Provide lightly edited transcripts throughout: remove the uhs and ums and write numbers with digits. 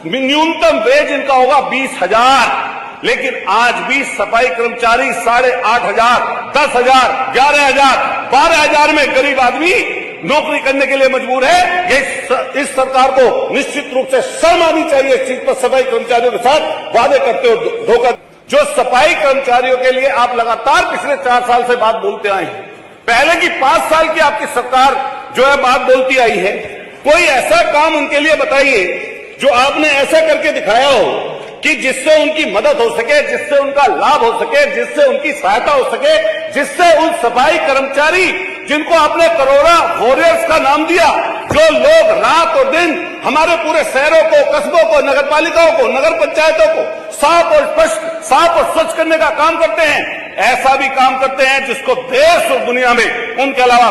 न्यूनतम वेज इनका होगा 20,000, लेकिन आज भी सफाई कर्मचारी 8,500, 10,000, 11,000, 12,000 में गरीब आदमी नौकरी करने के लिए मजबूर है। ये इस सरकार को निश्चित रूप से शर्म आनी चाहिए इस चीज पर सफाई कर्मचारियों के साथ वादे करते हो धोखा। जो सफाई कर्मचारियों के लिए आप लगातार पिछले 4 साल से बात बोलते आए हैं, पहले की 5 साल की आपकी सरकार जो है बात बोलती आई है, कोई ऐसा काम उनके लिए बताइए जो आपने ऐसा करके दिखाया हो कि जिससे उनकी मदद हो सके, जिससे उनका लाभ हो सके, जिससे उनकी सहायता हो सके, जिससे उन सफाई कर्मचारी जिनको आपने कोरोना वॉरियर्स का नाम दिया, जो लोग रात और दिन हमारे पूरे शहरों को, कस्बों को, नगर पालिकाओं को, नगर पंचायतों को साफ और स्वच्छ करने का काम करते हैं, ऐसा भी काम करते हैं जिसको देश और दुनिया में उनके अलावा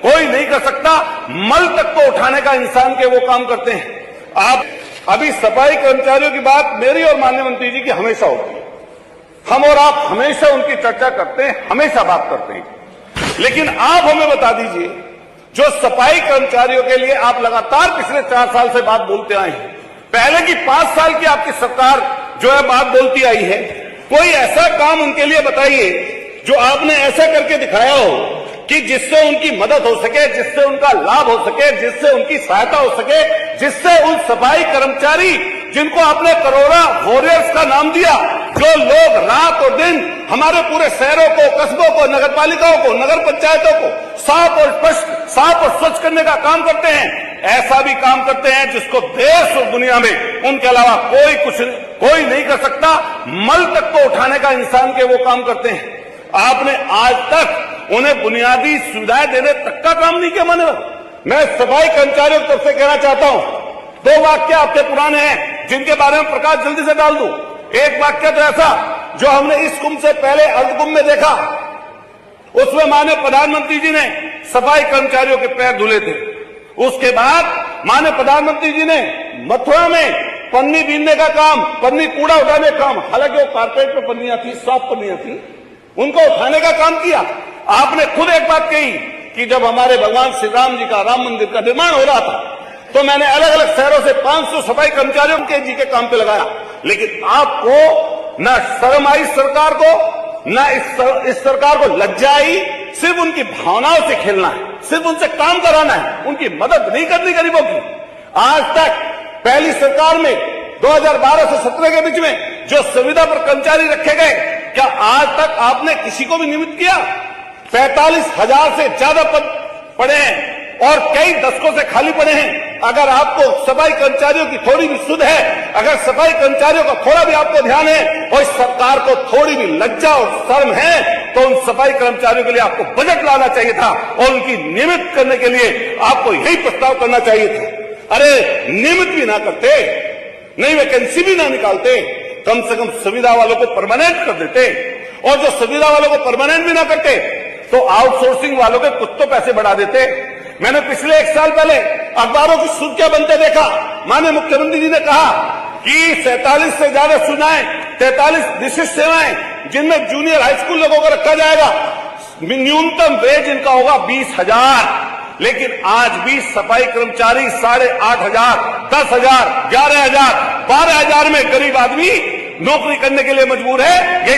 कोई नहीं कर सकता। मल तक को उठाने का इंसान के वो काम करते हैं। आप अभी सफाई कर्मचारियों की बात मेरी और माननीय मंत्री जी की हमेशा होती है, हम और आप हमेशा उनकी चर्चा करते हैं, हमेशा बात करते हैं, लेकिन आप हमें बता दीजिए जो सफाई कर्मचारियों के लिए आप लगातार पिछले 4 साल से बात बोलते आए हैं, पहले की 5 साल की आपकी सरकार जो है बात बोलती आई है, कोई ऐसा काम उनके लिए बताइए जो आपने ऐसा करके दिखाया हो कि जिससे उनकी मदद हो सके, जिससे उनका लाभ हो सके, जिससे उनकी सहायता हो सके, जिससे उन सफाई कर्मचारी जिनको आपने कोरोना वॉरियर्स का नाम दिया, जो लोग रात और दिन हमारे पूरे शहरों को, कस्बों को, नगर पालिकाओं को, नगर पंचायतों को साफ और स्वच्छ करने का काम करते हैं, ऐसा भी काम करते हैं जिसको देश और दुनिया में उनके अलावा कोई नहीं कर सकता। मल तक को उठाने का इंसान के वो काम करते हैं। आपने आज तक उन्हें बुनियादी सुविधाएं देने तक का काम नहीं किया। मैं सफाई कर्मचारियों की तरफ से कहना चाहता हूं, 2 वाक्य आपके पुराने हैं जिनके बारे में प्रकाश जल्दी से डाल दूं। एक वाक्य तो ऐसा जो हमने इस कुंभ से पहले अर्धकुंभ में देखा, उसमें माननीय प्रधानमंत्री जी ने सफाई कर्मचारियों के पैर धुले थे। उसके बाद माननीय प्रधानमंत्री जी ने मथुरा में पन्नी बीनने का काम, पन्नी कूड़ा उठाने का काम, हालांकि वो कारपेट में पन्नियां थी, सॉफ्ट पन्नियां थी, उनको उठाने का काम किया। आपने खुद एक बात कही कि जब हमारे भगवान श्री राम जी का राम मंदिर का निर्माण हो रहा था तो मैंने अलग अलग शहरों से 500 सफाई कर्मचारियों के जी के काम पे लगाया, लेकिन आपको न शर्म आई सरकार को, न इस सरकार को लज्जा आई। सिर्फ उनकी भावनाओं से खेलना है, सिर्फ उनसे काम कराना है, उनकी मदद नहीं करनी गरीबों की। आज तक पहली सरकार में 2012 से 17 के बीच में जो संविदा पर कर्मचारी रखे गए, क्या आज तक आपने किसी को भी नियमित किया? 45,000 से ज्यादा पद पड़े हैं और कई दशकों से खाली पड़े हैं। अगर आपको सफाई कर्मचारियों की थोड़ी भी सुध है, अगर सफाई कर्मचारियों का थोड़ा भी आपको ध्यान है और इस सरकार को थोड़ी भी लज्जा और शर्म है, तो उन सफाई कर्मचारियों के लिए आपको बजट लाना चाहिए था और उनकी नियमित करने के लिए आपको यही प्रस्ताव करना चाहिए था। अरे नियमित भी ना करते, नई वैकेंसी भी ना निकालते, कम से कम संविदा वालों को परमानेंट कर देते, और जो संविदा वालों को परमानेंट भी ना करते तो आउटसोर्सिंग वालों के कुछ तो पैसे बढ़ा देते। मैंने पिछले 1 साल पहले अखबारों की सुर्खियां बनते देखा, माननीय मुख्यमंत्री जी ने कहा कि 47 से ज्यादा सुविधाएं, 43 विशिष्ट सेवाएं जिनमें जूनियर हाई स्कूल लोगों को रखा जाएगा, न्यूनतम वेज इनका होगा 20,000, लेकिन आज भी सफाई कर्मचारी 8,500, 10,000, 11,000, 12,000 में गरीब आदमी नौकरी करने के लिए मजबूर है। ये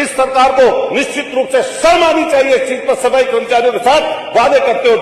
इस सरकार को निश्चित रूप से शर्म आनी चाहिए इस चीज पर सफाई कर्मचारियों के साथ वादे करते हो